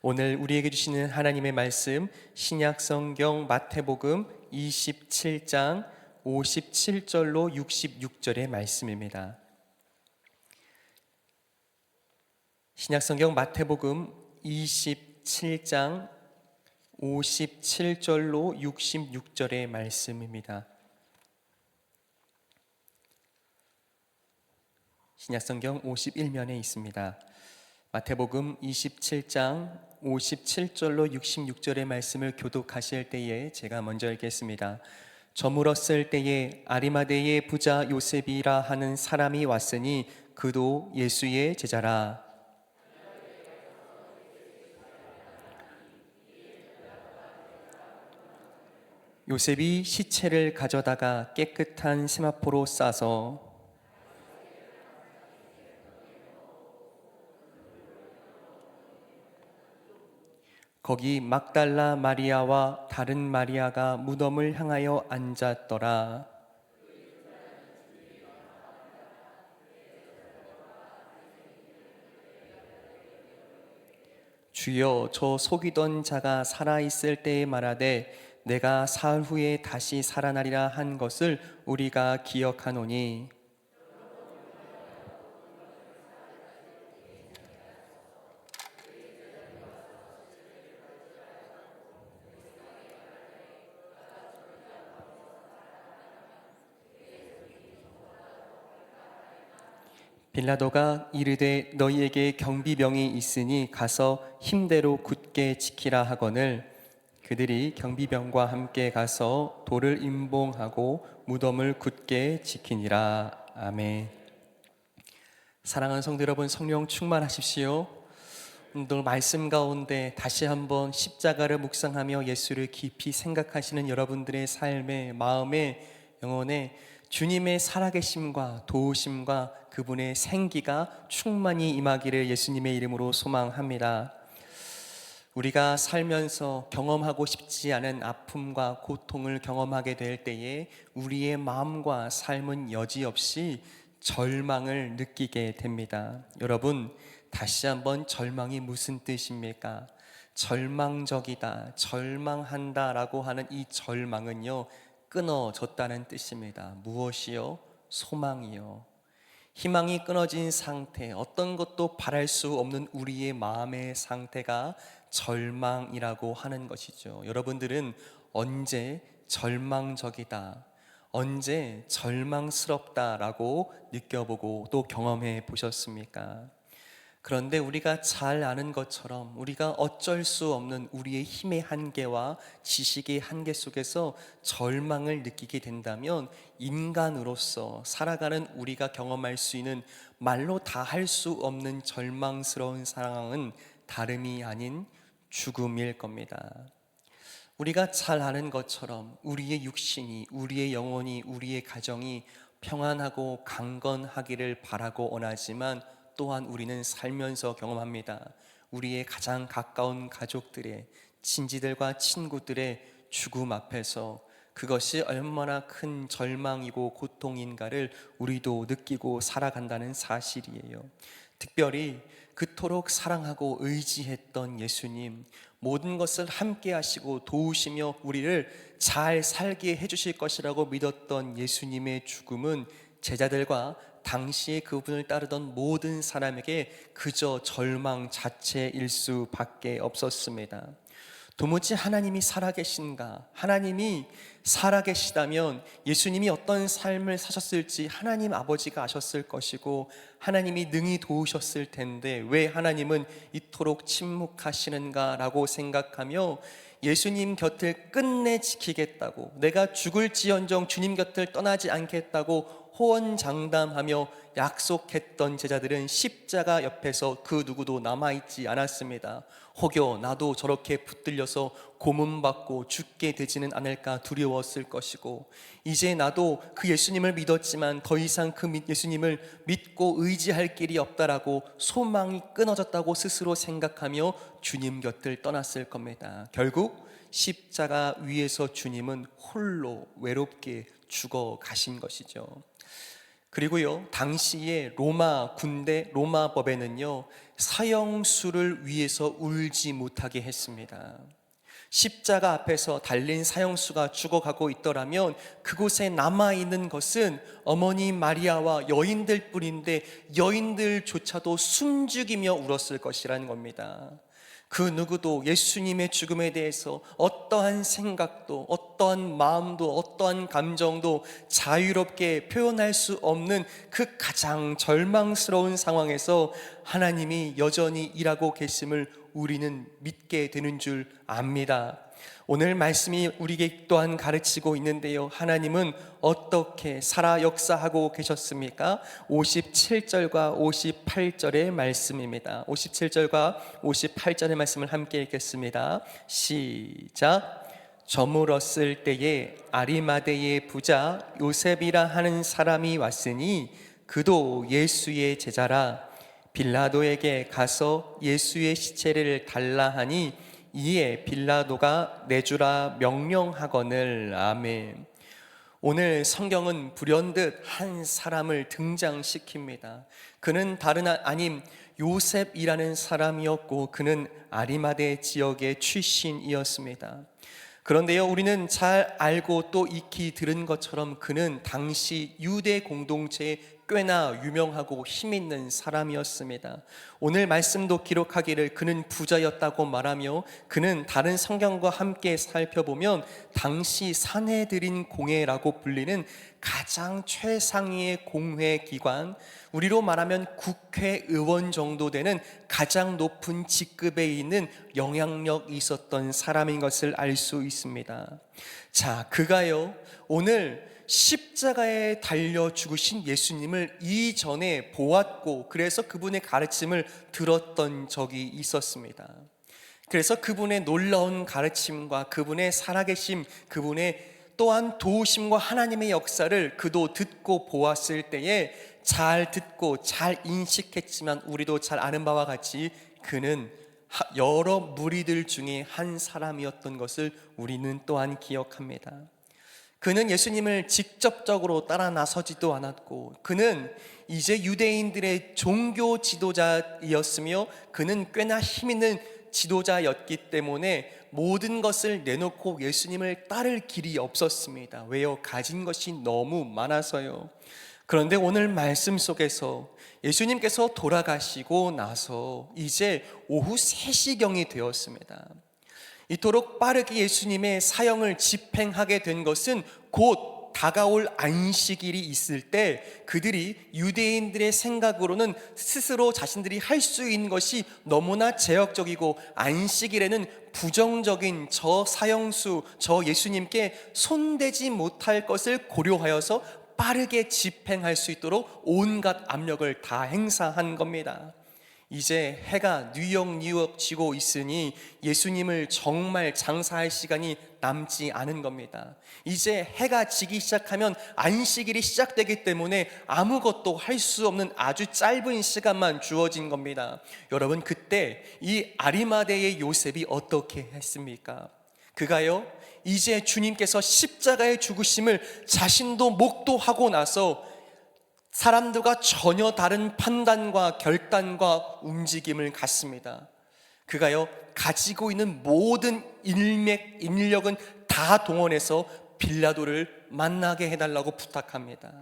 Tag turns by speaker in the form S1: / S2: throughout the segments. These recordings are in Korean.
S1: 오늘 우리에게 주시는 하나님의 말씀, 신약 성경 마태복음 27장 57절로 66절의 말씀입니다. 신약 성경 마태복음 27장 57절로 66절의 말씀입니다. 신약 성경 51면에 있습니다. 마태복음 27장 57절로 66절의 말씀을 교독하실 때에 제가 먼저 읽겠습니다. 저물었을 때에 아리마대의 부자 요셉이라 하는 사람이 왔으니 그도 예수의 제자라. 요셉이 시체를 가져다가 깨끗한 세마포로 싸서 거기 막달라 마리아와 다른 마리아가 무덤을 향하여 앉았더라. 주여, 저 속이던 자가 살아있을 때에 말하되 내가 사흘 후에 다시 살아나리라 한 것을 우리가 기억하노니 빌라도가 이르되 너희에게 경비병이 있으니 가서 힘대로 굳게 지키라 하거늘 그들이 경비병과 함께 가서 돌을 임봉하고 무덤을 굳게 지키니라. 아멘. 사랑하는 성도 여러분, 성령 충만하십시오. 오늘 말씀 가운데 다시 한번 십자가를 묵상하며 예수를 깊이 생각하시는 여러분들의 삶에, 마음에, 영혼에 주님의 살아계심과 도우심과 그분의 생기가 충만히 임하기를 예수님의 이름으로 소망합니다. 우리가 살면서 경험하고 싶지 않은 아픔과 고통을 경험하게 될 때에 우리의 마음과 삶은 여지없이 절망을 느끼게 됩니다. 여러분, 다시 한번 절망이 무슨 뜻입니까? 절망적이다, 절망한다 라고 하는 이 절망은요, 끊어졌다는 뜻입니다. 무엇이요? 소망이요. 희망이 끊어진 상태, 어떤 것도 바랄 수 없는 우리의 마음의 상태가 절망이라고 하는 것이죠. 여러분들은 언제 절망적이다, 언제 절망스럽다라고 느껴보고 또 경험해 보셨습니까? 그런데 우리가 잘 아는 것처럼 우리가 어쩔 수 없는 우리의 힘의 한계와 지식의 한계 속에서 절망을 느끼게 된다면 인간으로서 살아가는 우리가 경험할 수 있는 말로 다 할 수 없는 절망스러운 상황은 다름이 아닌 죽음일 겁니다. 우리가 잘 아는 것처럼 우리의 육신이, 우리의 영혼이, 우리의 가정이 평안하고 강건하기를 바라고 원하지만 또한 우리는 살면서 경험합니다. 우리의 가장 가까운 가족들의, 친지들과 친구들의 죽음 앞에서 그것이 얼마나 큰 절망이고 고통인가를 우리도 느끼고 살아간다는 사실이에요. 특별히 그토록 사랑하고 의지했던 예수님, 모든 것을 함께 하시고 도우시며 우리를 잘 살게 해주실 것이라고 믿었던 예수님의 죽음은 제자들과 당시에 그분을 따르던 모든 사람에게 그저 절망 자체일 수밖에 없었습니다. 도무지 하나님이 살아계신가? 하나님이 살아계시다면 예수님이 어떤 삶을 사셨을지 하나님 아버지가 아셨을 것이고 하나님이 능히 도우셨을 텐데 왜 하나님은 이토록 침묵하시는가 라고 생각하며 예수님 곁을 끝내 지키겠다고, 내가 죽을지언정 주님 곁을 떠나지 않겠다고 호언장담하며 약속했던 제자들은 십자가 옆에서 그 누구도 남아있지 않았습니다. 혹여 나도 저렇게 붙들려서 고문받고 죽게 되지는 않을까 두려웠을 것이고, 이제 나도 그 예수님을 믿었지만 더 이상 그 예수님을 믿고 의지할 길이 없다라고 소망이 끊어졌다고 스스로 생각하며 주님 곁을 떠났을 겁니다. 결국 십자가 위에서 주님은 홀로 외롭게 죽어 가신 것이죠. 그리고요, 당시에 로마 군대, 로마 법에는요, 사형수를 위해서 울지 못하게 했습니다. 십자가 앞에서 달린 사형수가 죽어가고 있더라면 그곳에 남아있는 것은 어머니 마리아와 여인들 뿐인데 여인들조차도 숨죽이며 울었을 것이라는 겁니다. 그 누구도 예수님의 죽음에 대해서 어떠한 생각도, 어떠한 마음도, 어떠한 감정도 자유롭게 표현할 수 없는 그 가장 절망스러운 상황에서 하나님이 여전히 일하고 계심을 우리는 믿게 되는 줄 압니다. 오늘 말씀이 우리에게 또한 가르치고 있는데요, 하나님은 어떻게 살아 역사하고 계셨습니까? 57절과 58절의 말씀입니다. 57절과 58절의 말씀을 함께 읽겠습니다. 시작. 저물었을 때에 아리마대의 부자 요셉이라 하는 사람이 왔으니 그도 예수의 제자라. 빌라도에게 가서 예수의 시체를 달라 하니 이에 빌라도가 내주라 명령하거늘. 아멘. 오늘 성경은 불현듯 한 사람을 등장시킵니다. 그는 다른 아님 요셉이라는 사람이었고 그는 아리마대 지역의 출신이었습니다. 그런데요, 우리는 잘 알고 또 익히 들은 것처럼 그는 당시 유대 공동체에 꽤나 유명하고 힘있는 사람이었습니다. 오늘 말씀도 기록하기를 그는 부자였다고 말하며 그는 다른 성경과 함께 살펴보면 당시 사내들인 공회라고 불리는 가장 최상위의 공회 기관, 우리로 말하면 국회의원 정도 되는 가장 높은 직급에 있는 영향력이 있었던 사람인 것을 알 수 있습니다. 자, 그가요, 오늘 십자가에 달려 죽으신 예수님을 이전에 보았고 그래서 그분의 가르침을 들었던 적이 있었습니다. 그래서 그분의 놀라운 가르침과 그분의 살아계심, 그분의 또한 도우심과 하나님의 역사를 그도 듣고 보았을 때에 잘 듣고 잘 인식했지만 우리도 잘 아는 바와 같이 그는 여러 무리들 중에 한 사람이었던 것을 우리는 또한 기억합니다. 그는 예수님을 직접적으로 따라 나서지도 않았고 그는 이제 유대인들의 종교 지도자이었으며 그는 꽤나 힘있는 지도자였기 때문에 모든 것을 내놓고 예수님을 따를 길이 없었습니다. 왜요? 가진 것이 너무 많아서요. 그런데 오늘 말씀 속에서 예수님께서 돌아가시고 나서 이제 오후 3시경이 되었습니다. 이토록 빠르게 예수님의 사형을 집행하게 된 것은 곧 다가올 안식일이 있을 때 그들이 유대인들의 생각으로는 스스로 자신들이 할 수 있는 것이 너무나 제약적이고 안식일에는 부정적인 저 사형수, 저 예수님께 손대지 못할 것을 고려하여서 빠르게 집행할 수 있도록 온갖 압력을 다 행사한 겁니다. 이제 해가 뉘역뉘역 지고 있으니 예수님을 정말 장사할 시간이 남지 않은 겁니다. 이제 해가 지기 시작하면 안식일이 시작되기 때문에 아무것도 할 수 없는 아주 짧은 시간만 주어진 겁니다. 여러분, 그때 이 아리마대의 요셉이 어떻게 했습니까? 그가요, 이제 주님께서 십자가의 죽으심을 자신도 목도하고 나서 사람들과 전혀 다른 판단과 결단과 움직임을 갖습니다. 그가요, 가지고 있는 모든 인력은 다 동원해서 빌라도를 만나게 해달라고 부탁합니다.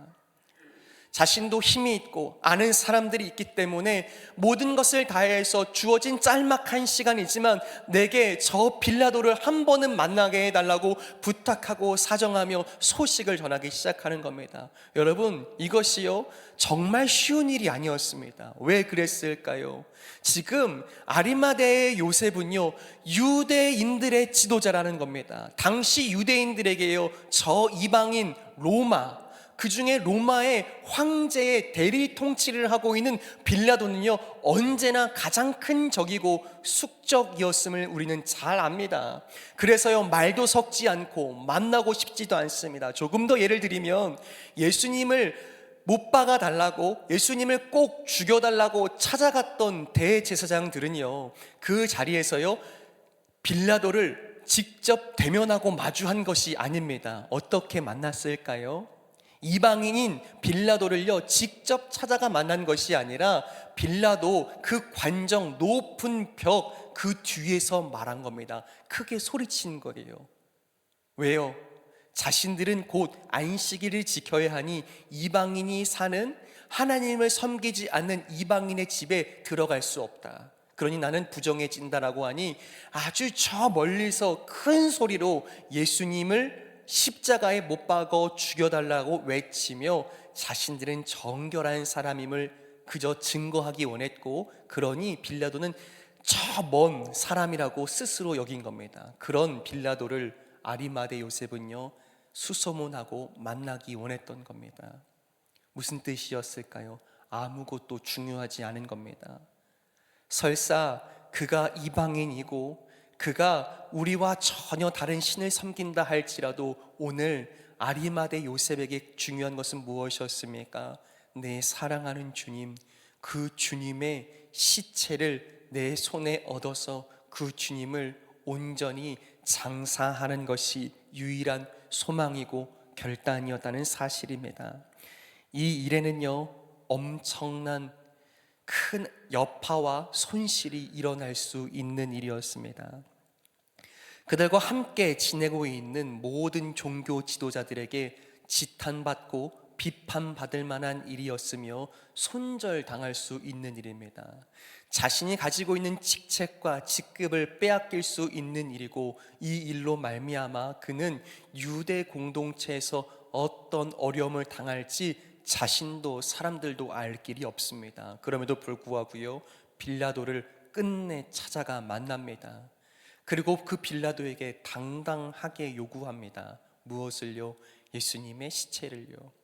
S1: 자신도 힘이 있고 아는 사람들이 있기 때문에 모든 것을 다해서 주어진 짤막한 시간이지만 내게 저 빌라도를 한 번은 만나게 해달라고 부탁하고 사정하며 소식을 전하기 시작하는 겁니다. 여러분, 이것이요 정말 쉬운 일이 아니었습니다. 왜 그랬을까요? 지금 아리마대의 요셉은요 유대인들의 지도자라는 겁니다. 당시 유대인들에게요 저 이방인 로마, 그 중에 로마의 황제의 대리 통치를 하고 있는 빌라도는요 언제나 가장 큰 적이고 숙적이었음을 우리는 잘 압니다. 그래서요 말도 섞지 않고 만나고 싶지도 않습니다. 조금 더 예를 들면 예수님을 못 박아 달라고, 예수님을 꼭 죽여달라고 찾아갔던 대제사장들은요 그 자리에서요 빌라도를 직접 대면하고 마주한 것이 아닙니다. 어떻게 만났을까요? 이방인인 빌라도를요 직접 찾아가 만난 것이 아니라 빌라도 그 관정 높은 벽 그 뒤에서 말한 겁니다. 크게 소리친 거예요. 왜요? 자신들은 곧 안식일을 지켜야 하니 이방인이 사는, 하나님을 섬기지 않는 이방인의 집에 들어갈 수 없다. 그러니 나는 부정해진다라고 하니 아주 저 멀리서 큰 소리로 예수님을 십자가에 못 박아 죽여달라고 외치며 자신들은 정결한 사람임을 그저 증거하기 원했고, 그러니 빌라도는 저 먼 사람이라고 스스로 여긴 겁니다. 그런 빌라도를 아리마대 요셉은요 수소문하고 만나기 원했던 겁니다. 무슨 뜻이었을까요? 아무것도 중요하지 않은 겁니다. 설사 그가 이방인이고 그가 우리와 전혀 다른 신을 섬긴다 할지라도 오늘 아리마대 요셉에게 중요한 것은 무엇이었습니까? 내 사랑하는 주님, 그 주님의 시체를 내 손에 얻어서 그 주님을 온전히 장사하는 것이 유일한 소망이고 결단이었다는 사실입니다. 이 일에는요 엄청난 큰 여파와 손실이 일어날 수 있는 일이었습니다. 그들과 함께 지내고 있는 모든 종교 지도자들에게 지탄받고 비판받을 만한 일이었으며 손절당할 수 있는 일입니다. 자신이 가지고 있는 직책과 직급을 빼앗길 수 있는 일이고, 이 일로 말미암아 그는 유대 공동체에서 어떤 어려움을 당할지 자신도 사람들도 알 길이 없습니다. 그럼에도 불구하고요 빌라도를 끝내 찾아가 만납니다. 그리고 그 빌라도에게 당당하게 요구합니다. 무엇을요? 예수님의 시체를요.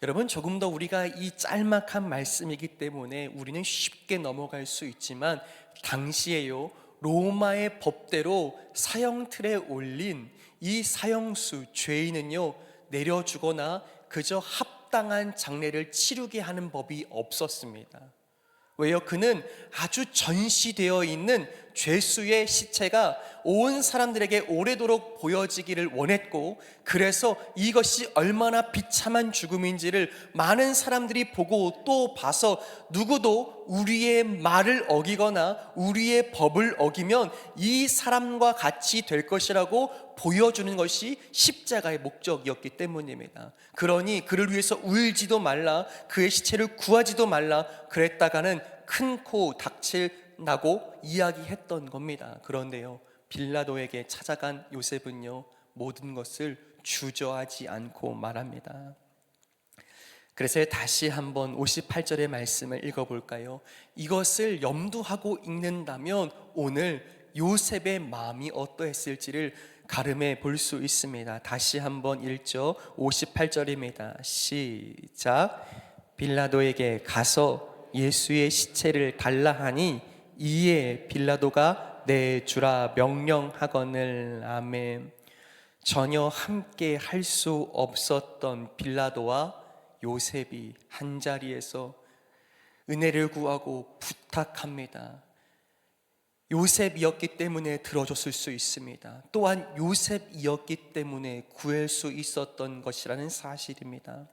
S1: 여러분, 조금 더 우리가 이 짤막한 말씀이기 때문에 우리는 쉽게 넘어갈 수 있지만, 당시에요 로마의 법대로 사형틀에 올린 이 사형수 죄인은요 내려주거나 그저 합당한 장례를 치르게 하는 법이 없었습니다. 왜요? 그는 아주 전시되어 있는 죄수의 시체가 온 사람들에게 오래도록 보여지기를 원했고, 그래서 이것이 얼마나 비참한 죽음인지를 많은 사람들이 보고 또 봐서 누구도 우리의 말을 어기거나 우리의 법을 어기면 이 사람과 같이 될 것이라고 보여주는 것이 십자가의 목적이었기 때문입니다. 그러니 그를 위해서 울지도 말라, 그의 시체를 구하지도 말라 그랬다가는 큰 코 닥칠나고 이야기했던 겁니다. 그런데요 빌라도에게 찾아간 요셉은요 모든 것을 주저하지 않고 말합니다. 그래서 다시 한번 58절의 말씀을 읽어볼까요? 이것을 염두하고 읽는다면 오늘 요셉의 마음이 어떠했을지를 가름해 볼 수 있습니다. 다시 한번 읽죠. 58절입니다. 시작. 빌라도에게 가서 예수의 시체를 달라 하니 이에 빌라도가 내주라 명령하거늘. 아멘. 전혀 함께 할 수 없었던 빌라도와 요셉이 한자리에서 은혜를 구하고 부탁합니다. 요셉이었기 때문에 들어줬을 수 있습니다. 또한 요셉이었기 때문에 구할 수 있었던 것이라는 사실입니다.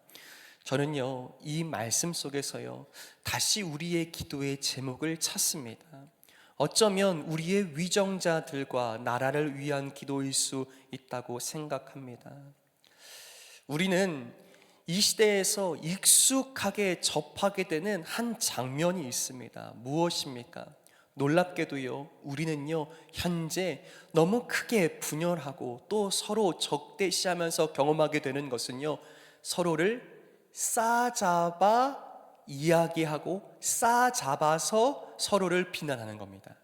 S1: 저는요 이 말씀 속에서요 다시 우리의 기도의 제목을 찾습니다. 어쩌면 우리의 위정자들과 나라를 위한 기도일 수 있다고 생각합니다. 우리는 이 시대에서 익숙하게 접하게 되는 한 장면이 있습니다. 무엇입니까? 놀랍게도요 우리는요 현재 너무 크게 분열하고 또 서로 적대시하면서 경험하게 되는 것은요 서로를 싸잡아 이야기하고 싸잡아서 서로를 비난하는 겁니다.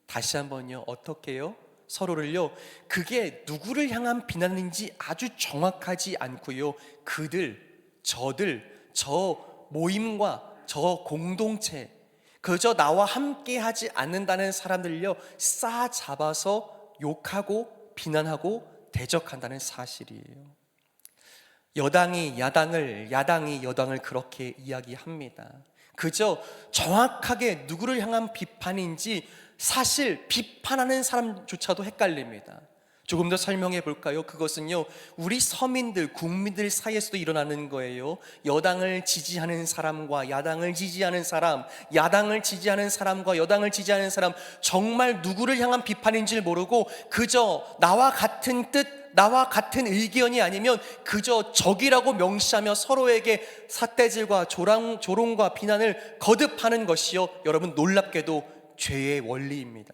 S1: 다시 한번요 어떻게요? 서로를요 그게 누구를 향한 비난인지 아주 정확하지 않고요 그들, 저들, 저 모임과 저 공동체, 그저 나와 함께 하지 않는다는 사람들을요 싸잡아서 욕하고 비난하고 대적한다는 사실이에요. 여당이 야당을, 야당이 여당을 그렇게 이야기합니다. 그저 정확하게 누구를 향한 비판인지 사실 비판하는 사람조차도 헷갈립니다. 조금 더 설명해 볼까요? 그것은요, 우리 서민들, 국민들 사이에서도 일어나는 거예요. 여당을 지지하는 사람과 야당을 지지하는 사람, 야당을 지지하는 사람과 여당을 지지하는 사람, 정말 누구를 향한 비판인지 모르고 그저 나와 같은 뜻, 나와 같은 의견이 아니면 그저 적이라고 명시하며 서로에게 삿대질과 조롱과 비난을 거듭하는 것이요, 여러분 놀랍게도 죄의 원리입니다.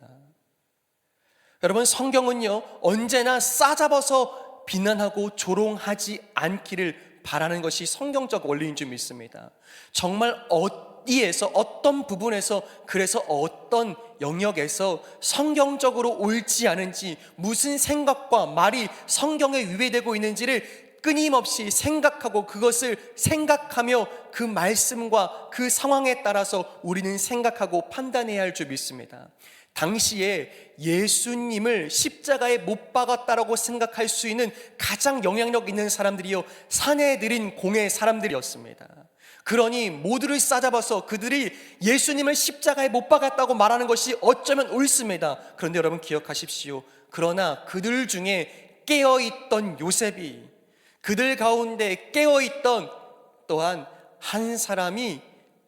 S1: 여러분, 성경은요 언제나 싸잡아서 비난하고 조롱하지 않기를 바라는 것이 성경적 원리인 줄 믿습니다. 정말 어디에서, 어떤 부분에서, 그래서 어떤 영역에서 성경적으로 옳지 않은지, 무슨 생각과 말이 성경에 위배되고 있는지를 끊임없이 생각하고, 그것을 생각하며 그 말씀과 그 상황에 따라서 우리는 생각하고 판단해야 할 줄 믿습니다. 당시에 예수님을 십자가에 못 박았다라고 생각할 수 있는 가장 영향력 있는 사람들이요, 사내들인 공의 사람들이었습니다. 그러니 모두를 싸잡아서 그들이 예수님을 십자가에 못 박았다고 말하는 것이 어쩌면 옳습니다. 그런데 여러분 기억하십시오. 그러나 그들 중에 깨어있던 요셉이, 그들 가운데 깨어있던 또한 한 사람이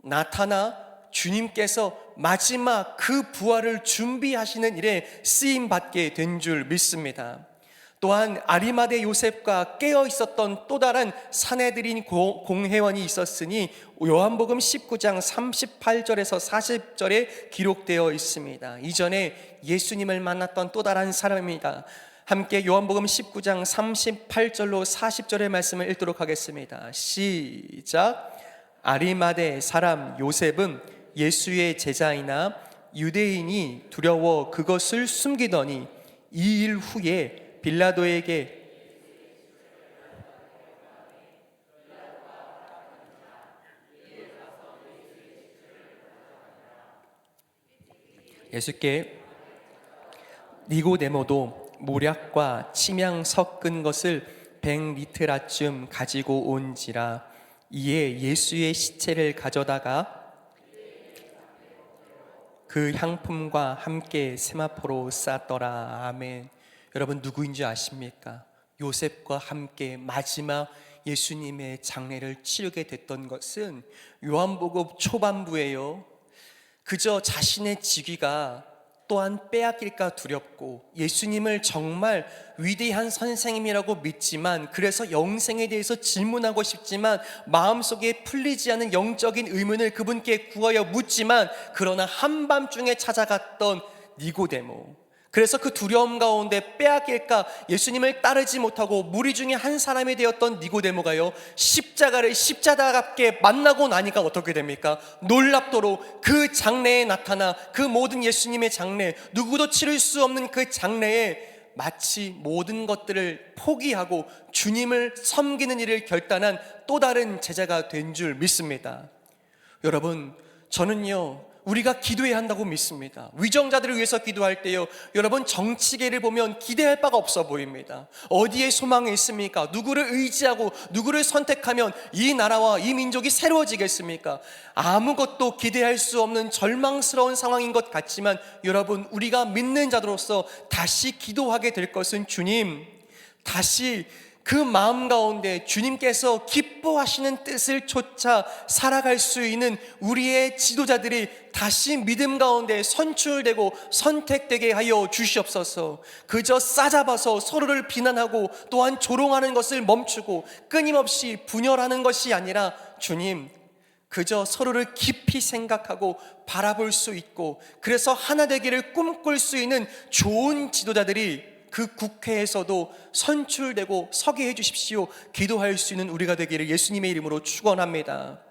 S1: 나타나 주님께서 마지막 그 부활을 준비하시는 일에 쓰임받게 된 줄 믿습니다. 또한 아리마대 요셉과 깨어 있었던 또 다른 사내들인 공회원이 있었으니 요한복음 19장 38절에서 40절에 기록되어 있습니다. 이전에 예수님을 만났던 또 다른 사람입니다. 함께 요한복음 19장 38절로 40절의 말씀을 읽도록 하겠습니다. 시작. 아리마대 사람 요셉은 예수의 제자이나 유대인이 두려워 그것을 숨기더니 2일 후에 빌라도에게 예수께 니고데모도 모략과 침향 섞은 것을 100리트라쯤 가지고 온지라. 이에 예수의 시체를 가져다가 그 향품과 함께 세마포로 쌌더라. 아멘. 여러분 누구인지 아십니까? 요셉과 함께 마지막 예수님의 장례를 치르게 됐던 것은 요한복음 초반부예요. 그저 자신의 직위가 또한 빼앗길까 두렵고, 예수님을 정말 위대한 선생님이라고 믿지만, 그래서 영생에 대해서 질문하고 싶지만 마음속에 풀리지 않은 영적인 의문을 그분께 구하여 묻지만, 그러나 한밤중에 찾아갔던 니고데모, 그래서 그 두려움 가운데 빼앗길까 예수님을 따르지 못하고 무리 중에 한 사람이 되었던 니고데모가요, 십자가를 십자가답게 만나고 나니까 어떻게 됩니까? 놀랍도록 그 장래에 나타나 그 모든 예수님의 장래, 누구도 치를 수 없는 그 장래에 마치 모든 것들을 포기하고 주님을 섬기는 일을 결단한 또 다른 제자가 된 줄 믿습니다. 여러분, 저는요 우리가 기도해야 한다고 믿습니다. 위정자들을 위해서 기도할 때요, 여러분 정치계를 보면 기대할 바가 없어 보입니다. 어디에 소망이 있습니까? 누구를 의지하고 누구를 선택하면 이 나라와 이 민족이 새로워지겠습니까? 아무것도 기대할 수 없는 절망스러운 상황인 것 같지만, 여러분 우리가 믿는 자들로서 다시 기도하게 될 것은, 주님, 다시 그 마음 가운데 주님께서 기뻐하시는 뜻을 쫓아 살아갈 수 있는 우리의 지도자들이 다시 믿음 가운데 선출되고 선택되게 하여 주시옵소서. 그저 싸잡아서 서로를 비난하고 또한 조롱하는 것을 멈추고 끊임없이 분열하는 것이 아니라, 주님, 그저 서로를 깊이 생각하고 바라볼 수 있고, 그래서 하나 되기를 꿈꿀 수 있는 좋은 지도자들이 그 국회에서도 선출되고 서게 해주십시오. 기도할 수 있는 우리가 되기를 예수님의 이름으로 축원합니다.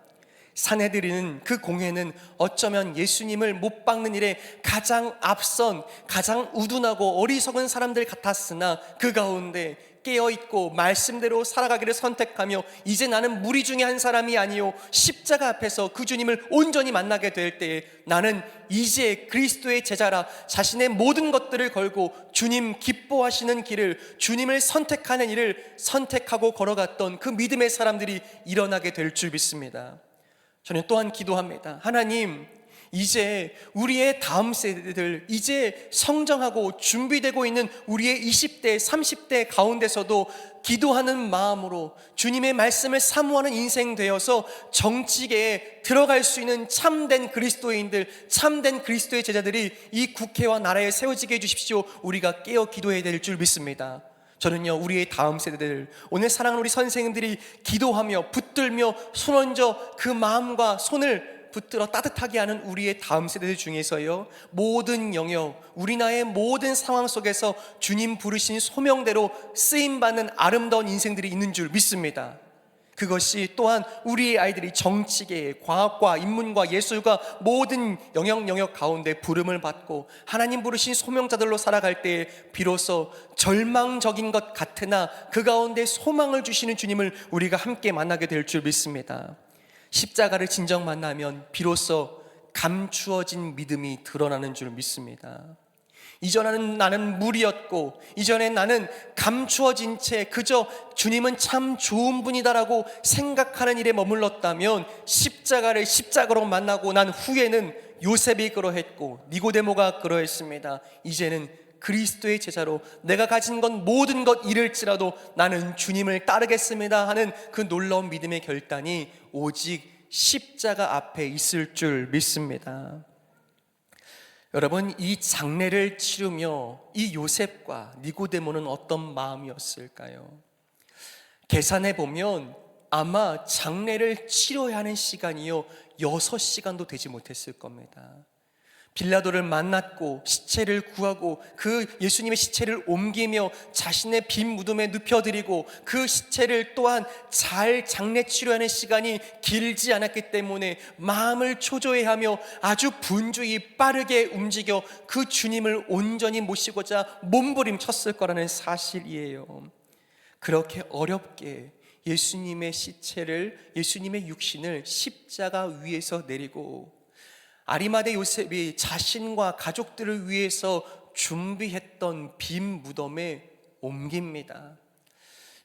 S1: 사내들은, 그 공회는 어쩌면 예수님을 못 박는 일에 가장 앞선, 가장 우둔하고 어리석은 사람들 같았으나, 그 가운데 깨어있고 말씀대로 살아가기를 선택하며, 이제 나는 무리 중에 한 사람이 아니요 십자가 앞에서 그 주님을 온전히 만나게 될 때에 나는 이제 그리스도의 제자라 자신의 모든 것들을 걸고 주님 기뻐하시는 길을, 주님을 선택하는 일을 선택하고 걸어갔던 그 믿음의 사람들이 일어나게 될 줄 믿습니다. 저는 또한 기도합니다. 하나님, 이제 우리의 다음 세대들, 이제 성장하고 준비되고 있는 우리의 20대, 30대 가운데서도 기도하는 마음으로 주님의 말씀을 사모하는 인생 되어서 정치계에 들어갈 수 있는 참된 그리스도인들, 참된 그리스도의 제자들이 이 국회와 나라에 세워지게 해주십시오. 우리가 깨어 기도해야 될 줄 믿습니다. 저는요, 우리의 다음 세대들, 오늘 사랑하는 우리 선생님들이 기도하며 붙들며 손 얹어 그 마음과 손을 붙들어 따뜻하게 하는 우리의 다음 세대들 중에서요, 모든 영역, 우리 나라의 모든 상황 속에서 주님 부르신 소명대로 쓰임받는 아름다운 인생들이 있는 줄 믿습니다. 그것이 또한 우리의 아이들이 정치계, 과학과 인문과 예술과 모든 영역 가운데 부름을 받고 하나님 부르신 소명자들로 살아갈 때에 비로소 절망적인 것 같으나 그 가운데 소망을 주시는 주님을 우리가 함께 만나게 될 줄 믿습니다. 십자가를 진정 만나면 비로소 감추어진 믿음이 드러나는 줄 믿습니다. 이전에는 나는 무리였고, 이전에 나는 감추어진 채 그저 주님은 참 좋은 분이다라고 생각하는 일에 머물렀다면, 십자가를 십자가로 만나고 난 후에는 요셉이 그러했고 니고데모가 그러했습니다. 이제는 그리스도의 제자로 내가 가진 건 모든 것 잃을지라도 나는 주님을 따르겠습니다 하는 그 놀라운 믿음의 결단이 오직 십자가 앞에 있을 줄 믿습니다. 여러분, 이 장례를 치르며 이 요셉과 니고데모는 어떤 마음이었을까요? 계산해 보면 아마 장례를 치러야 하는 시간이요 6시간도 되지 못했을 겁니다. 빌라도를 만났고 시체를 구하고 그 예수님의 시체를 옮기며 자신의 빈 무덤에 눕혀드리고 그 시체를 또한 잘 장례 치료하는 시간이 길지 않았기 때문에 마음을 초조해하며 아주 분주히 빠르게 움직여 그 주님을 온전히 모시고자 몸부림쳤을 거라는 사실이에요. 그렇게 어렵게 예수님의 시체를, 예수님의 육신을 십자가 위에서 내리고 아리마대 요셉이 자신과 가족들을 위해서 준비했던 빈 무덤에 옮깁니다.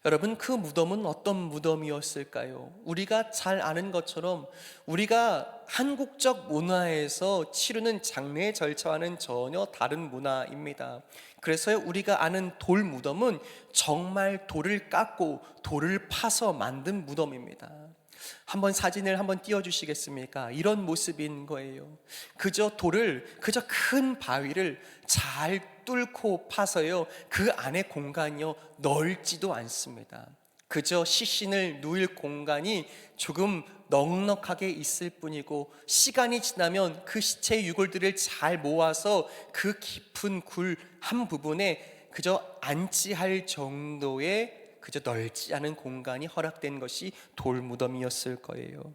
S1: 여러분, 그 무덤은 어떤 무덤이었을까요? 우리가 잘 아는 것처럼 우리가 한국적 문화에서 치르는 장례 절차와는 전혀 다른 문화입니다. 그래서 우리가 아는 돌 무덤은 정말 돌을 깎고 돌을 파서 만든 무덤입니다. 한번 사진을 한번 띄워주시겠습니까? 이런 모습인 거예요. 그저 큰 바위를 잘 뚫고 파서요, 그 안에 공간이요 넓지도 않습니다. 그저 시신을 누일 공간이 조금 넉넉하게 있을 뿐이고, 시간이 지나면 그 시체의 유골들을 잘 모아서 그 깊은 굴 한 부분에 그저 안치할 정도의 그저 넓지 않은 공간이 허락된 것이 돌무덤이었을 거예요.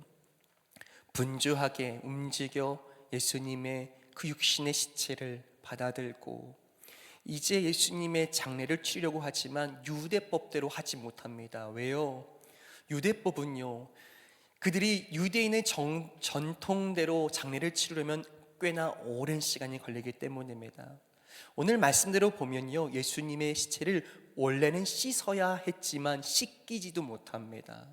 S1: 분주하게 움직여 예수님의 그 육신의 시체를 받아들고 이제 예수님의 장례를 치려고 하지만 유대법대로 하지 못합니다. 왜요? 유대법은요, 그들이 유대인의 전통대로 장례를 치르려면 꽤나 오랜 시간이 걸리기 때문입니다. 오늘 말씀대로 보면요, 예수님의 시체를 원래는 씻어야 했지만 씻기지도 못합니다.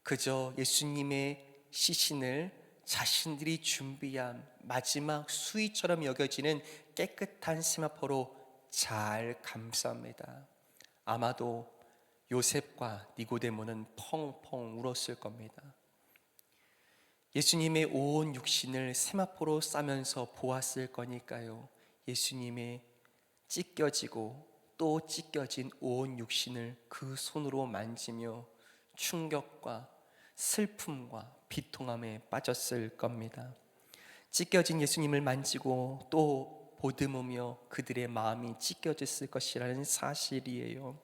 S1: 그저 예수님의 시신을 자신들이 준비한 마지막 수의처럼 여겨지는 깨끗한 세마포로 잘 감쌉니다. 아마도 요셉과 니고데모는 펑펑 울었을 겁니다. 예수님의 온 육신을 세마포로 싸면서 보았을 거니까요, 예수님의 찢겨지고 또 찢겨진 온 육신을 그 손으로 만지며 충격과 슬픔과 비통함에 빠졌을 겁니다. 찢겨진 예수님을 만지고 또 보듬으며 그들의 마음이 찢겨졌을 것이라는 사실이에요.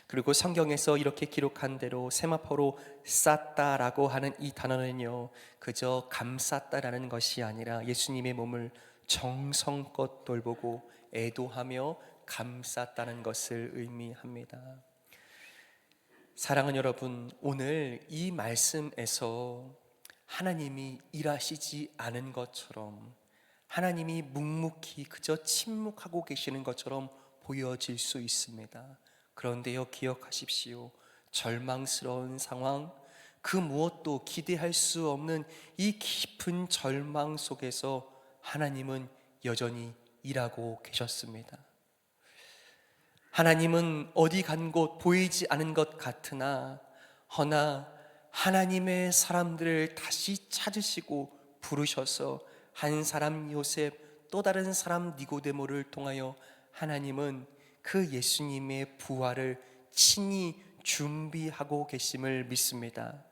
S1: 그리고 성경에서 이렇게 기록한 대로 세마포로 쌌다라고 하는 이 단어는요, 그저 감쌌다라는 것이 아니라 예수님의 몸을 정성껏 돌보고 애도하며 감쌌다는 것을 의미합니다. 사랑하는 여러분, 오늘 이 말씀에서 하나님이 일하시지 않은 것처럼, 하나님이 묵묵히 그저 침묵하고 계시는 것처럼 보여질 수 있습니다. 그런데요, 기억하십시오. 절망스러운 상황, 그 무엇도 기대할 수 없는 이 깊은 절망 속에서 하나님은 여전히 일하고 계셨습니다. 하나님은 어디 간 곳 보이지 않은 것 같으나 허나 하나님의 사람들을 다시 찾으시고 부르셔서 한 사람 요셉, 또 다른 사람 니고데모를 통하여 하나님은 그 예수님의 부활을 친히 준비하고 계심을 믿습니다.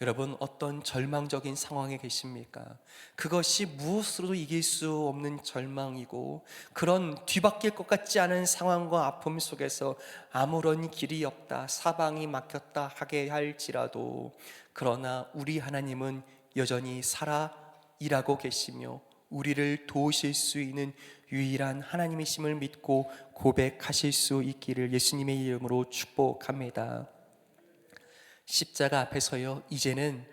S1: 여러분, 어떤 절망적인 상황에 계십니까? 그것이 무엇으로도 이길 수 없는 절망이고, 그런 뒤바뀔 것 같지 않은 상황과 아픔 속에서 아무런 길이 없다, 사방이 막혔다 하게 할지라도, 그러나 우리 하나님은 여전히 살아 일하고 계시며 우리를 도우실 수 있는 유일한 하나님이심을 믿고 고백하실 수 있기를 예수님의 이름으로 축복합니다. 십자가 앞에서요, 이제는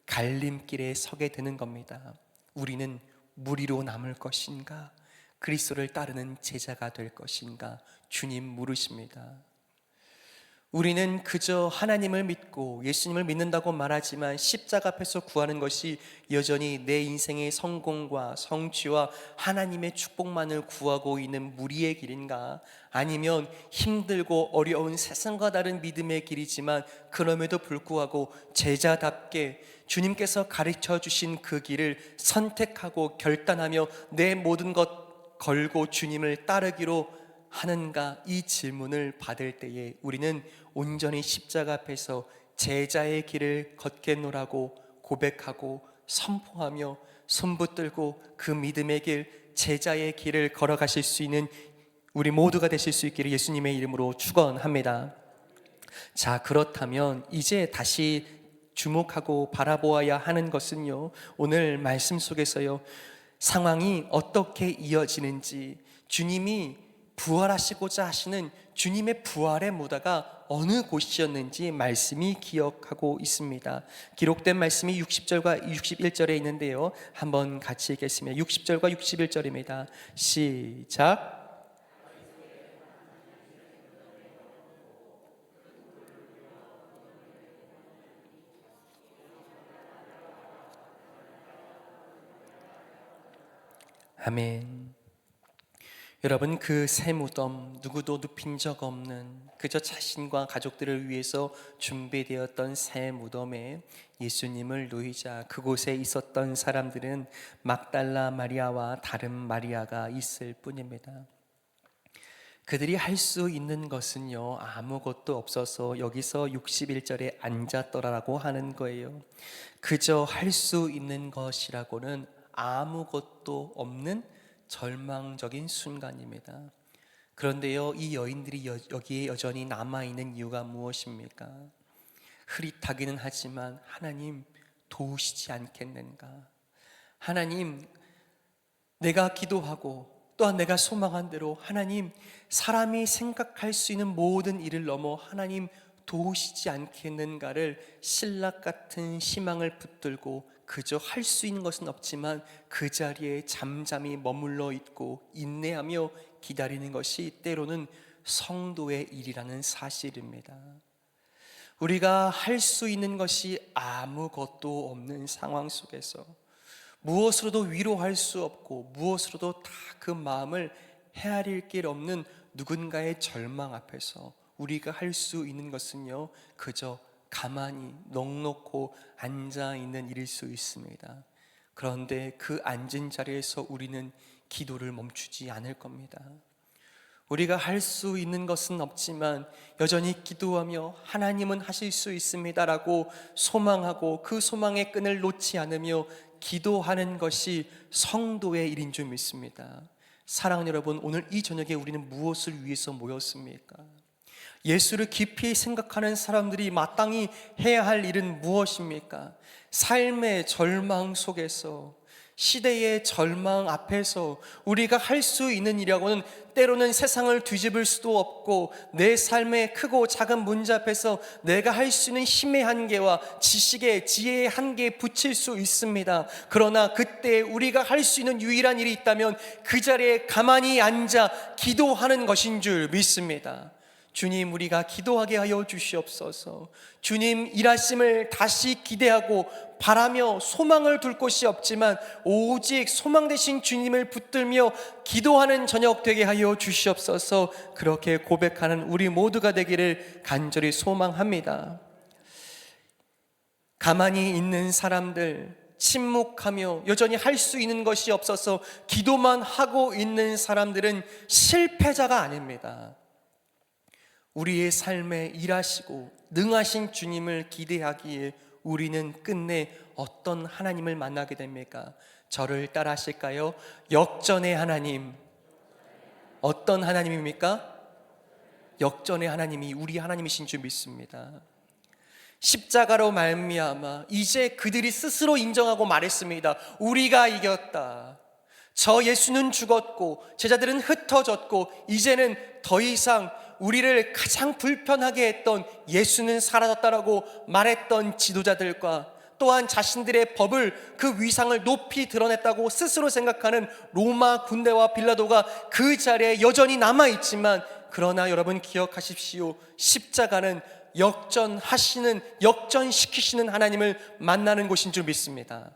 S1: 갈림길에 서게 되는 겁니다. 우리는 무리로 남을 것인가, 그리스도를 따르는 제자가 될 것인가, 주님 물으십니다. 우리는 그저 하나님을 믿고 예수님을 믿는다고 말하지만 십자가 앞에서 구하는 것이 여전히 내 인생의 성공과 성취와 하나님의 축복만을 구하고 있는 무리의 길인가, 아니면 힘들고 어려운 세상과 다른 믿음의 길이지만 그럼에도 불구하고 제자답게 주님께서 가르쳐 주신 그 길을 선택하고 결단하며 내 모든 것 걸고 주님을 따르기로 하는가, 이 질문을 받을 때에 우리는 온전히 십자가 앞에서 제자의 길을 걷겠노라고 고백하고 선포하며 손붙들고 그 믿음의 길, 제자의 길을 걸어가실 수 있는 우리 모두가 되실 수 있기를 예수님의 이름으로 축원합니다. 자, 그렇다면 이제 다시 주목하고 바라보아야 하는 것은요, 오늘 말씀 속에서요, 상황이 어떻게 이어지는지, 주님이 부활하시고자 하시는 주님의 부활의 무다가 어느 곳이었는지 말씀이 기억하고 있습니다. 기록된 말씀이 60절과 61절에 있는데요, 한번 같이 읽겠습니다. 60절과 61절입니다. 시작. 아멘. 여러분, 그 새 무덤, 누구도 눕힌 적 없는 그저 자신과 가족들을 위해서 준비되었던 새 무덤에 예수님을 누이자 그곳에 있었던 사람들은 막달라 마리아와 다른 마리아가 있을 뿐입니다. 그들이 할 수 있는 것은요, 아무것도 없어서 여기서 61절에 앉았더라라고 하는 거예요. 그저 할 수 있는 것이라고는 아무것도 없는 절망적인 순간입니다. 그런데요, 이 여인들이 여기에 여전히 남아있는 이유가 무엇입니까? 흐릿하기는 하지만 하나님 도우시지 않겠는가? 하나님, 내가 기도하고 또한 내가 소망한 대로 하나님, 사람이 생각할 수 있는 모든 일을 넘어 하나님 도우시지 않겠는가를 신락 같은 희망을 붙들고 그저 할 수 있는 것은 없지만 그 자리에 잠잠히 머물러 있고 인내하며 기다리는 것이 때로는 성도의 일이라는 사실입니다. 우리가 할 수 있는 것이 아무것도 없는 상황 속에서 무엇으로도 위로할 수 없고 무엇으로도 다 그 마음을 헤아릴 길 없는 누군가의 절망 앞에서 우리가 할 수 있는 것은요, 그저 가만히 넋놓고 앉아있는 일일 수 있습니다. 그런데 그 앉은 자리에서 우리는 기도를 멈추지 않을 겁니다. 우리가 할 수 있는 것은 없지만 여전히 기도하며 하나님은 하실 수 있습니다라고 소망하고 그 소망의 끈을 놓지 않으며 기도하는 것이 성도의 일인 줄 믿습니다. 사랑하는 여러분, 오늘 이 저녁에 우리는 무엇을 위해서 모였습니까? 예수를 깊이 생각하는 사람들이 마땅히 해야 할 일은 무엇입니까? 삶의 절망 속에서, 시대의 절망 앞에서 우리가 할 수 있는 일이라고는 때로는 세상을 뒤집을 수도 없고 내 삶의 크고 작은 문제 앞에서 내가 할 수 있는 힘의 한계와 지식의 지혜의 한계에 붙일 수 있습니다. 그러나 그때 우리가 할 수 있는 유일한 일이 있다면 그 자리에 가만히 앉아 기도하는 것인 줄 믿습니다. 주님, 우리가 기도하게 하여 주시옵소서. 주님 일하심을 다시 기대하고 바라며 소망을 둘 곳이 없지만 오직 소망 되신 주님을 붙들며 기도하는 저녁 되게 하여 주시옵소서. 그렇게 고백하는 우리 모두가 되기를 간절히 소망합니다. 가만히 있는 사람들, 침묵하며 여전히 할 수 있는 것이 없어서 기도만 하고 있는 사람들은 실패자가 아닙니다. 우리의 삶에 일하시고 능하신 주님을 기대하기에 우리는 끝내 어떤 하나님을 만나게 됩니까? 저를 따라 하실까요? 역전의 하나님. 어떤 하나님입니까? 역전의 하나님이 우리 하나님이신 줄 믿습니다. 십자가로 말미암아 이제 그들이 스스로 인정하고 말했습니다. 우리가 이겼다. 저 예수는 죽었고 제자들은 흩어졌고 이제는 더 이상 우리를 가장 불편하게 했던 예수는 사라졌다라고 말했던 지도자들과 또한 자신들의 법을, 그 위상을 높이 드러냈다고 스스로 생각하는 로마 군대와 빌라도가 그 자리에 여전히 남아있지만, 그러나 여러분 기억하십시오. 십자가는 역전시키시는 하나님을 만나는 곳인 줄 믿습니다.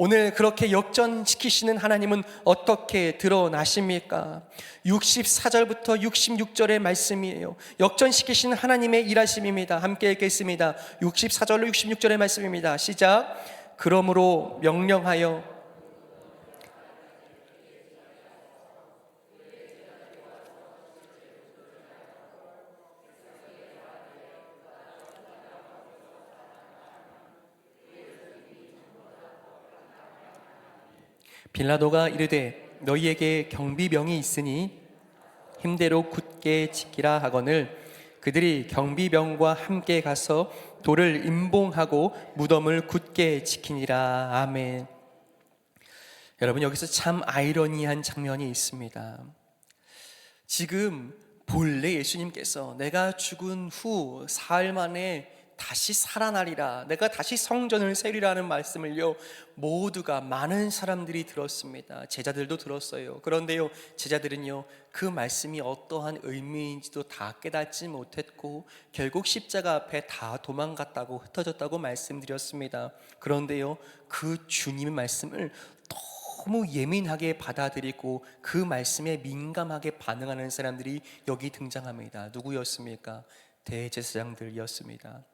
S1: 오늘 그렇게 역전시키시는 하나님은 어떻게 드러나십니까? 64절부터 66절의 말씀이에요. 역전시키시는 하나님의 일하심입니다. 함께 읽겠습니다. 64절로 66절의 말씀입니다. 시작. 그러므로 명령하여 빌라도가 이르되 너희에게 경비병이 있으니 힘대로 굳게 지키라 하거늘 그들이 경비병과 함께 가서 돌을 임봉하고 무덤을 굳게 지키니라. 아멘. 여러분, 여기서 참 아이러니한 장면이 있습니다. 지금 본래 예수님께서 내가 죽은 후 사흘 만에 다시 살아나리라, 내가 다시 성전을 세우리라는 말씀을요 모두가, 많은 사람들이 들었습니다. 제자들도 들었어요. 그런데요 제자들은요 그 말씀이 어떠한 의미인지도 다 깨닫지 못했고 결국 십자가 앞에 다 도망갔다고, 흩어졌다고 말씀드렸습니다. 그런데요 그 주님의 말씀을 너무 예민하게 받아들이고 그 말씀에 민감하게 반응하는 사람들이 여기 등장합니다. 누구였습니까? 대제사장들이었습니다.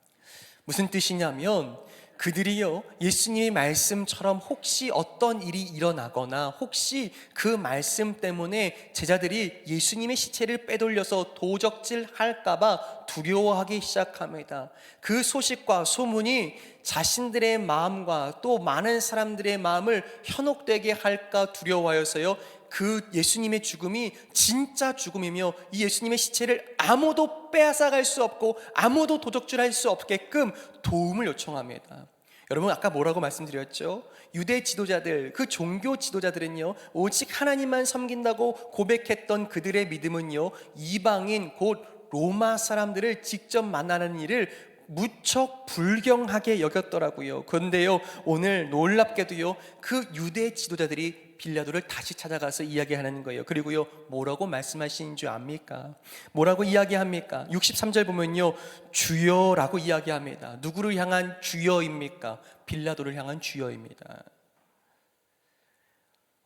S1: 무슨 뜻이냐면 그들이요 예수님의 말씀처럼 혹시 어떤 일이 일어나거나 혹시 그 말씀 때문에 제자들이 예수님의 시체를 빼돌려서 도적질 할까봐 두려워하기 시작합니다. 그 소식과 소문이 자신들의 마음과 또 많은 사람들의 마음을 현혹되게 할까 두려워하여서요 그 예수님의 죽음이 진짜 죽음이며 이 예수님의 시체를 아무도 빼앗아갈 수 없고 아무도 도적질할 수 없게끔 도움을 요청합니다. 여러분, 아까 뭐라고 말씀드렸죠? 유대 지도자들, 그 종교 지도자들은요 오직 하나님만 섬긴다고 고백했던 그들의 믿음은요 이방인 곧 로마 사람들을 직접 만나는 일을 무척 불경하게 여겼더라고요. 그런데요 오늘 놀랍게도요 그 유대 지도자들이 빌라도를 다시 찾아가서 이야기하는 거예요. 그리고요 뭐라고 말씀하시는 줄 압니까? 뭐라고 이야기합니까? 63절 보면요 주여라고 이야기합니다. 누구를 향한 주여입니까? 빌라도를 향한 주여입니다.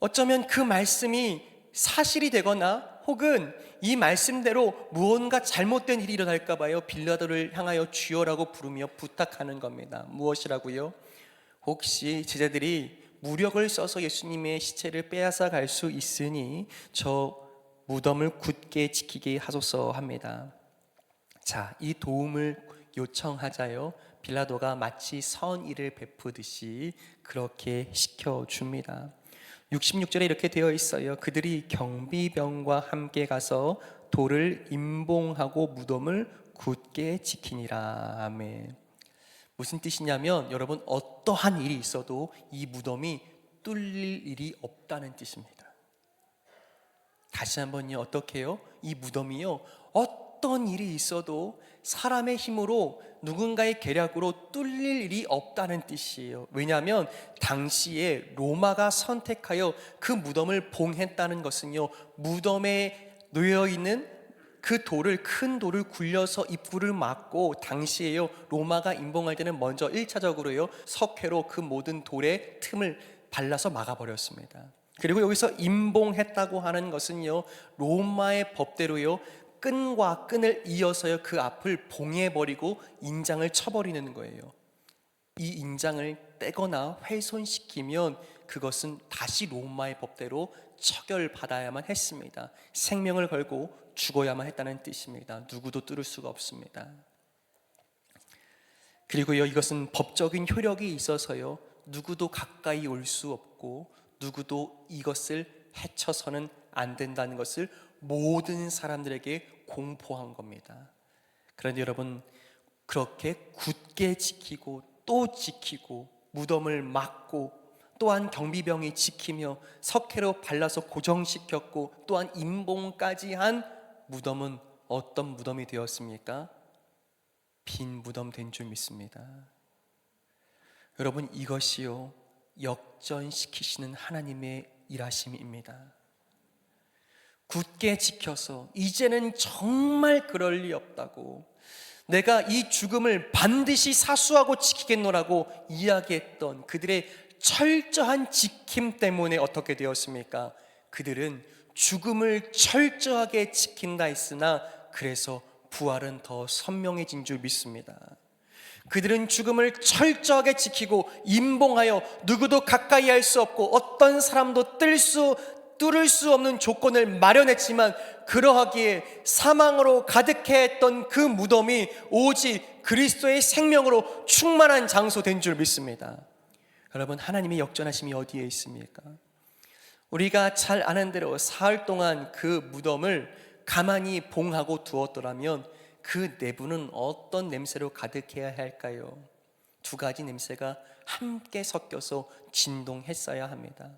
S1: 어쩌면 그 말씀이 사실이 되거나 혹은 이 말씀대로 무언가 잘못된 일이 일어날까 봐요 빌라도를 향하여 주여라고 부르며 부탁하는 겁니다. 무엇이라고요? 혹시 제자들이 무력을 써서 예수님의 시체를 빼앗아 갈 수 있으니 저 무덤을 굳게 지키게 하소서 합니다. 자, 이 도움을 요청하자요 빌라도가 마치 선의를 베푸듯이 그렇게 시켜줍니다. 66절에 이렇게 되어 있어요. 그들이 경비병과 함께 가서 돌을 임봉하고 무덤을 굳게 지키니라. 아멘. 무슨 뜻이냐면 여러분, 어떠한 일이 있어도 이 무덤이 뚫릴 일이 없다는 뜻입니다. 다시 한번요, 어떻게 해요? 이 무덤이요 어떤 일이 있어도 사람의 힘으로 누군가의 계략으로 뚫릴 일이 없다는 뜻이에요. 왜냐하면 당시에 로마가 선택하여 그 무덤을 봉했다는 것은요 무덤에 놓여있는 큰 돌을 굴려서 입구를 막고, 당시에요 로마가 임봉할 때는 먼저 1차적으로요 석회로 그 모든 돌의 틈을 발라서 막아버렸습니다. 그리고 여기서 임봉했다고 하는 것은요 로마의 법대로요 끈과 끈을 이어서요 그 앞을 봉해버리고 인장을 쳐버리는 거예요. 이 인장을 떼거나 훼손시키면 그것은 다시 로마의 법대로 처벌받아야만 했습니다. 생명을 걸고 죽어야만 했다는 뜻입니다. 누구도 뚫을 수가 없습니다. 그리고요 이것은 법적인 효력이 있어서요 누구도 가까이 올 수 없고 누구도 이것을 해쳐서는 안 된다는 것을 모든 사람들에게 공포한 겁니다. 그런데 여러분, 그렇게 굳게 지키고 또 지키고 무덤을 막고 또한 경비병이 지키며 석회로 발라서 고정시켰고 또한 임봉까지 한 무덤은 어떤 무덤이 되었습니까? 빈 무덤 된 줄 믿습니다. 여러분, 이것이요 역전시키시는 하나님의 일하심입니다. 굳게 지켜서 이제는 정말 그럴 리 없다고, 내가 이 죽음을 반드시 사수하고 지키겠노라고 이야기했던 그들의 철저한 지킴 때문에 어떻게 되었습니까? 그들은 죽음을 철저하게 지킨다 했으나 그래서 부활은 더 선명해진 줄 믿습니다. 그들은 죽음을 철저하게 지키고 임봉하여 누구도 가까이 할 수 없고 어떤 사람도 뚫을 수 없는 조건을 마련했지만, 그러하기에 사망으로 가득해 했던 그 무덤이 오직 그리스도의 생명으로 충만한 장소 된 줄 믿습니다. 여러분, 하나님의 역전하심이 어디에 있습니까? 우리가 잘 아는 대로 사흘 동안 그 무덤을 가만히 봉하고 두었더라면 그 내부는 어떤 냄새로 가득해야 할까요? 두 가지 냄새가 함께 섞여서 진동했어야 합니다.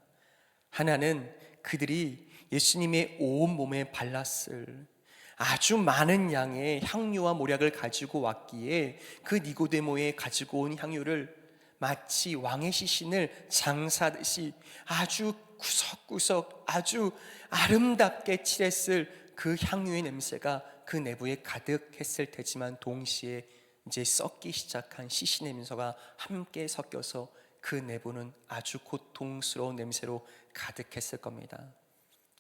S1: 하나는 그들이 예수님의 온몸에 발랐을 아주 많은 양의 향유와 모략을 가지고 왔기에 그 니고데모에 가지고 온 향유를 마치 왕의 시신을 장사하듯이 아주 구석구석 아주 아름답게 칠했을 그 향유의 냄새가 그 내부에 가득했을 테지만, 동시에 이제 썩기 시작한 시신 냄새가 함께 섞여서 그 내부는 아주 고통스러운 냄새로 가득했을 겁니다.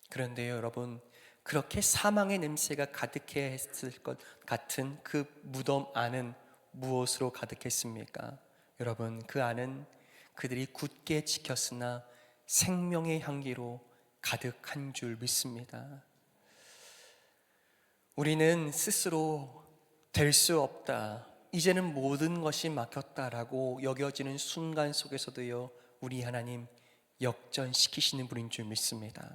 S1: 그런데요 여러분, 그렇게 사망의 냄새가 가득했을 것 같은 그 무덤 안은 무엇으로 가득했습니까? 여러분, 그 안은 그들이 굳게 지켰으나 생명의 향기로 가득한 줄 믿습니다. 우리는 스스로 될 수 없다, 이제는 모든 것이 막혔다라고 여겨지는 순간 속에서도요 우리 하나님 역전시키시는 분인 줄 믿습니다.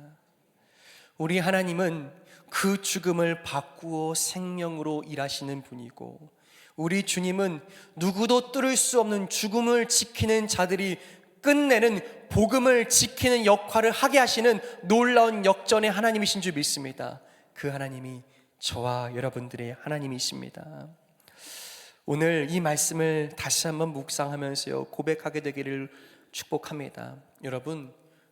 S1: 우리 하나님은 그 죽음을 바꾸어 생명으로 일하시는 분이고, 우리 주님은 누구도 뚫을 수 없는 죽음을 지키는 자들이 끝내는 복음을 지키는 역할을 하게 하시는 놀라운 역전의 하나님이신 줄 믿습니다. 그 하나님이 저와 여러분들의 하나님이십니다. 오늘 이 말씀을 다시 한번 묵상하면서요 고백하게 되기를 축복합니다.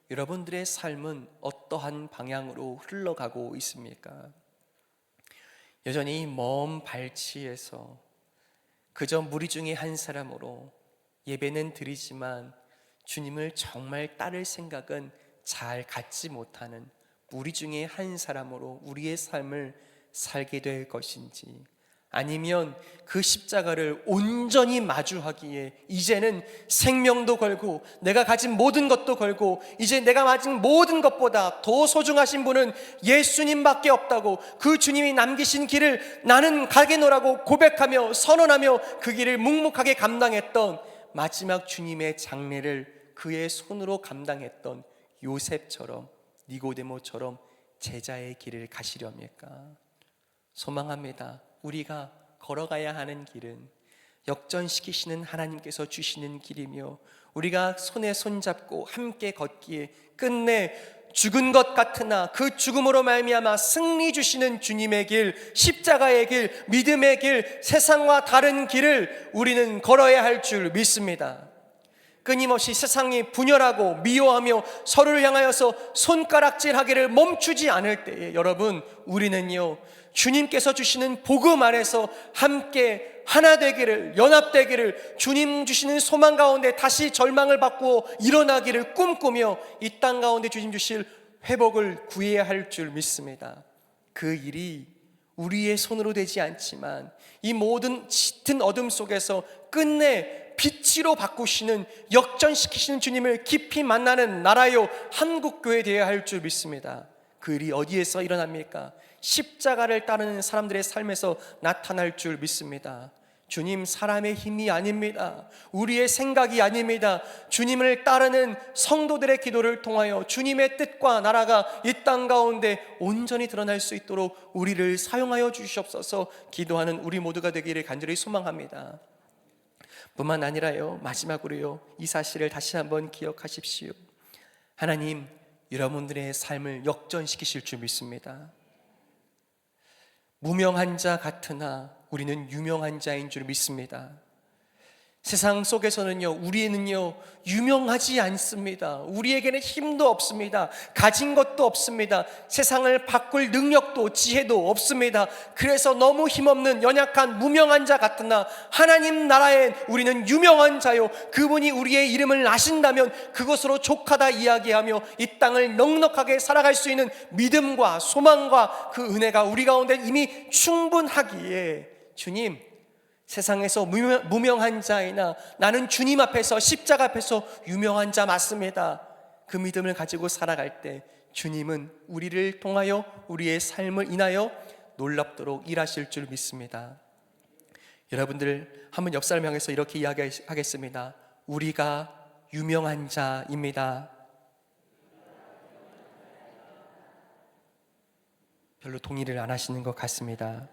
S1: 여러분들의 삶은 어떠한 방향으로 흘러가고 있습니까? 여전히 먼 발치에서 그저 무리 중에 한 사람으로 예배는 드리지만 주님을 정말 따를 생각은 잘 갖지 못하는 무리 중에 한 사람으로 우리의 삶을 살게 될 것인지, 아니면 그 십자가를 온전히 마주하기에 이제는 생명도 걸고 내가 가진 모든 것도 걸고 이제 내가 가진 모든 것보다 더 소중하신 분은 예수님밖에 없다고, 그 주님이 남기신 길을 나는 가겠노라고 고백하며 선언하며 그 길을 묵묵하게 감당했던, 마지막 주님의 장례를 그의 손으로 감당했던 요셉처럼, 니고데모처럼 제자의 길을 가시렵니까? 소망합니다. 우리가 걸어가야 하는 길은 역전시키시는 하나님께서 주시는 길이며, 우리가 손에 손잡고 함께 걷기에 끝내 죽은 것 같으나 그 죽음으로 말미암아 승리 주시는 주님의 길, 십자가의 길, 믿음의 길, 세상과 다른 길을 우리는 걸어야 할 줄 믿습니다. 끊임없이 세상이 분열하고 미워하며 서로를 향하여서 손가락질하기를 멈추지 않을 때에 여러분, 우리는요 주님께서 주시는 복음 안에서 함께 하나 되기를, 연합되기를, 주님 주시는 소망 가운데 다시 절망을 바꾸어 일어나기를 꿈꾸며 이 땅 가운데 주님 주실 회복을 구해야 할 줄 믿습니다. 그 일이 우리의 손으로 되지 않지만 이 모든 짙은 어둠 속에서 끝내 빛으로 바꾸시는, 역전시키시는 주님을 깊이 만나는 나라요 한국교회 되어야 할 줄 믿습니다. 그 일이 어디에서 일어납니까? 십자가를 따르는 사람들의 삶에서 나타날 줄 믿습니다. 주님, 사람의 힘이 아닙니다. 우리의 생각이 아닙니다. 주님을 따르는 성도들의 기도를 통하여 주님의 뜻과 나라가 이 땅 가운데 온전히 드러날 수 있도록 우리를 사용하여 주시옵소서. 기도하는 우리 모두가 되기를 간절히 소망합니다. 뿐만 아니라요, 마지막으로요, 이 사실을 다시 한번 기억하십시오. 하나님, 여러분들의 삶을 역전시키실 줄 믿습니다. 무명한 자 같으나 우리는 유명한 자인 줄 믿습니다. 세상 속에서는요, 우리는요 유명하지 않습니다. 우리에게는 힘도 없습니다. 가진 것도 없습니다. 세상을 바꿀 능력도 지혜도 없습니다. 그래서 너무 힘없는 연약한 무명한 자 같으나 하나님 나라엔 우리는 유명한 자요, 그분이 우리의 이름을 아신다면 그것으로 족하다 이야기하며 이 땅을 넉넉하게 살아갈 수 있는 믿음과 소망과 그 은혜가 우리 가운데 이미 충분하기에, 주님, 세상에서 무명한 자이나 나는 주님 앞에서, 십자가 앞에서 유명한 자 맞습니다. 그 믿음을 가지고 살아갈 때 주님은 우리를 통하여, 우리의 삶을 인하여 놀랍도록 일하실 줄 믿습니다. 여러분들 한번 옆 사람 향해서 이렇게 이야기하겠습니다. 우리가 유명한 자입니다. 별로 동의를 안 하시는 것 같습니다.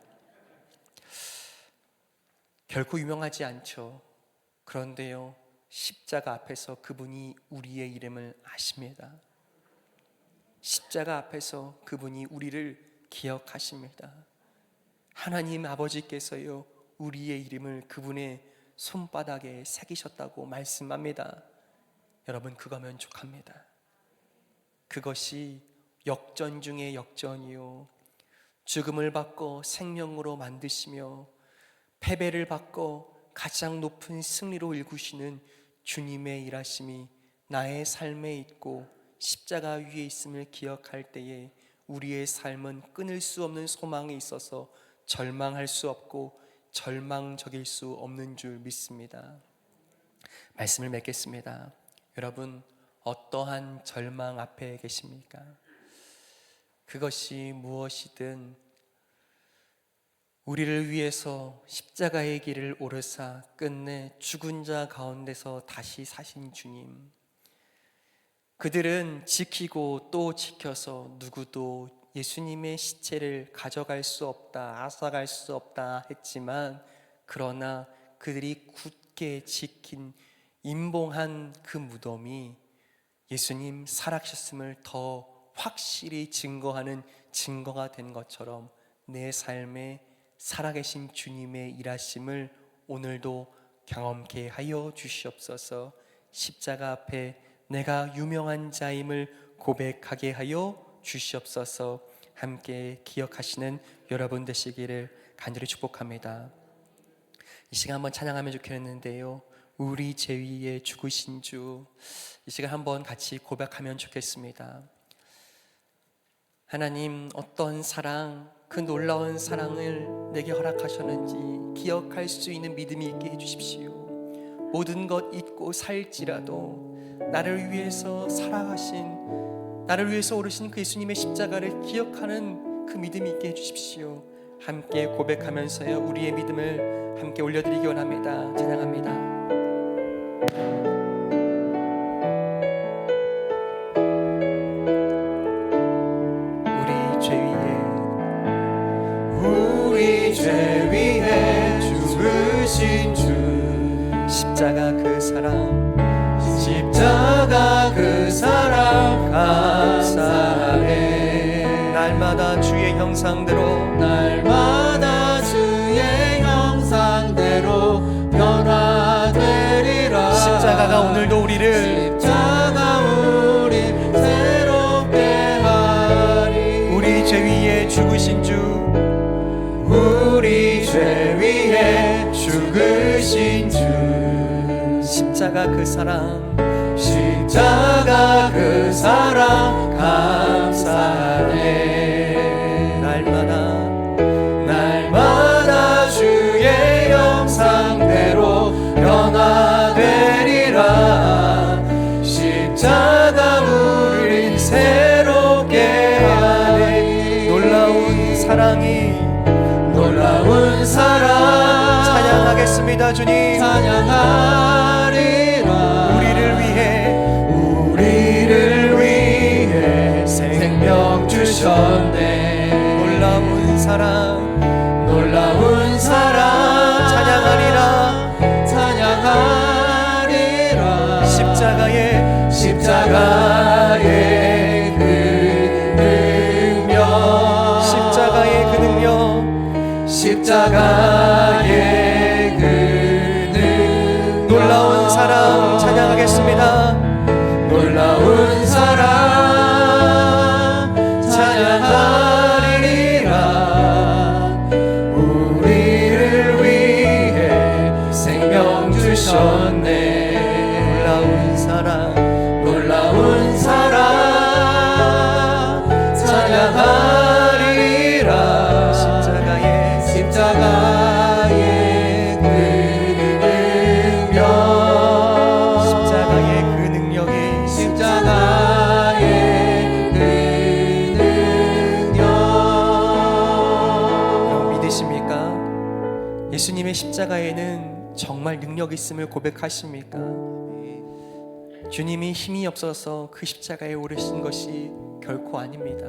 S1: 결코 유명하지 않죠. 그런데요, 십자가 앞에서 그분이 우리의 이름을 아십니다. 십자가 앞에서 그분이 우리를 기억하십니다. 하나님 아버지께서요, 우리의 이름을 그분의 손바닥에 새기셨다고 말씀합니다. 여러분, 그거면 족합니다. 그것이 역전 중의 역전이요, 죽음을 바꿔 생명으로 만드시며 패배를 바꿔 가장 높은 승리로 일구시는 주님의 일하심이 나의 삶에 있고 십자가 위에 있음을 기억할 때에 우리의 삶은 끊을 수 없는 소망이 있어서 절망할 수 없고 절망적일 수 없는 줄 믿습니다. 말씀을 맺겠습니다. 여러분, 어떠한 절망 앞에 계십니까? 그것이 무엇이든 우리를 위해서 십자가의 길을 오르사 끝내 죽은 자 가운데서 다시 사신 주님, 그들은 지키고 또 지켜서 누구도 예수님의 시체를 가져갈 수 없다, 앗아갈 수 없다 했지만, 그러나 그들이 굳게 지킨 임봉한 그 무덤이 예수님 살아계셨음을 더 확실히 증거하는 증거가 된 것처럼 내 삶에 살아계신 주님의 일하심을 오늘도 경험케 하여 주시옵소서. 십자가 앞에 내가 유명한 자임을 고백하게 하여 주시옵소서. 함께 기억하시는 여러분 되시기를 간절히 축복합니다. 이 시간 한번 찬양하면 좋겠는데요, 우리 죄위에 죽으신 주, 이 시간 한번 같이 고백하면 좋겠습니다. 하나님, 어떤 사랑, 그 놀라운 사랑을 내게 허락하셨는지 기억할 수 있는 믿음이 있게 해주십시오. 모든 것 잊고 살지라도 나를 위해서 살아가신, 나를 위해서 오르신 그 예수님의 십자가를 기억하는 그 믿음이 있게 해주십시오. 함께 고백하면서요, 우리의 믿음을 함께 올려드리기 원합니다. 찬양합니다.
S2: 죄 위에 죽으신 주,
S1: 십자가 그 사랑,
S2: 십자가 그 사랑 감사해.
S1: 날마다 주의 형상대로,
S2: 날마다 주의 형상대로 변화되리라.
S1: 십자가가 오늘도 죄 위에 죽으신 주,
S2: 우리 죄 위에 죽으신 주,
S1: 십자가 그 사랑,
S2: 십자가 그 사랑 감사해. 날마다 주의 형상대로 변화되리라. 십자가 우릴 새롭게 하네. 놀라운 사랑
S1: 찬양하겠습니다. 주님,
S2: 찬양하리라. 우리를 위해 생명 주셨네.
S1: 놀라운 사랑
S2: 찬양하리라.
S1: 십자가의
S2: 그 능력, 십자가의 그 능력.
S1: 놀라운 사랑 찬양하겠습니다.
S2: 놀라운 사랑 찬양하리라. 우리를 위해 생명 주셨네. 놀라운 사랑 찬양하리라. 십자가의 그 능력, 십자가의 그 능력.
S1: 여러분 믿으십니까? 예수님의 십자가에는 정말 능력 있음을 고백하십니까? 주님이 힘이 없어서 그 십자가에 오르신 것이 결코 아닙니다.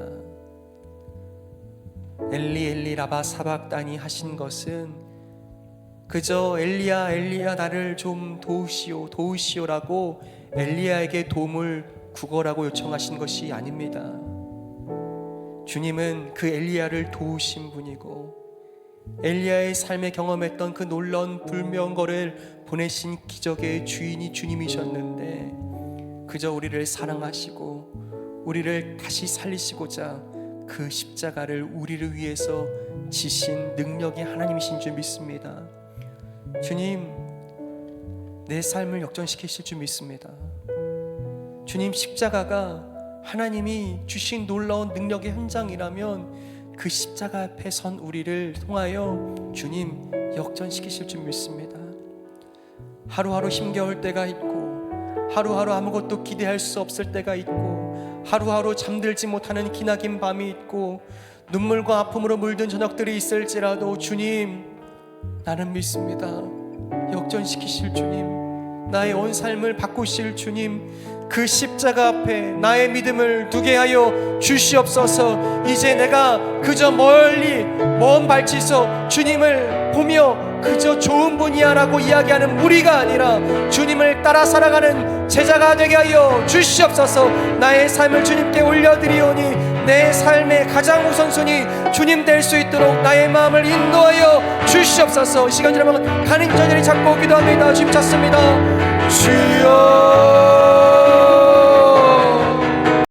S1: 엘리 엘리 라바 사박다니 하신 것은 그저 엘리야 엘리야 나를 좀 도우시오라고 엘리야에게 도움을 구걸하고 요청하신 것이 아닙니다. 주님은 그 엘리야를 도우신 분이고 엘리야의 삶에 경험했던 그 놀라운 불명거를 보내신 기적의 주인이 주님이셨는데 그저 우리를 사랑하시고 우리를 다시 살리시고자 그 십자가를 우리를 위해서 지신 능력이 하나님이신 줄 믿습니다. 주님, 내 삶을 역전시키실 줄 믿습니다. 주님, 십자가가 하나님이 주신 놀라운 능력의 현장이라면 그 십자가 앞에 선 우리를 통하여 주님 역전시키실 줄 믿습니다. 하루하루 힘겨울 때가 있고 하루하루 아무것도 기대할 수 없을 때가 있고 하루하루 잠들지 못하는 기나긴 밤이 있고 눈물과 아픔으로 물든 저녁들이 있을지라도 주님, 나는 믿습니다. 역전시키실 주님, 나의 온 삶을 바꾸실 주님, 그 십자가 앞에 나의 믿음을 두게 하여 주시옵소서. 이제 내가 그저 멀리 먼 발치서 주님을 보며 그저 좋은 분이야 라고 이야기하는 무리가 아니라 주님을 따라 살아가는 제자가 되게 하여 주시옵소서. 나의 삶을 주님께 올려드리오니 내 삶의 가장 우선순위 주님 될 수 있도록 나의 마음을 인도하여 주시옵소서. 이 시간 여러분 간절히 잡고 기도합니다. 주님 찾습니다. 주여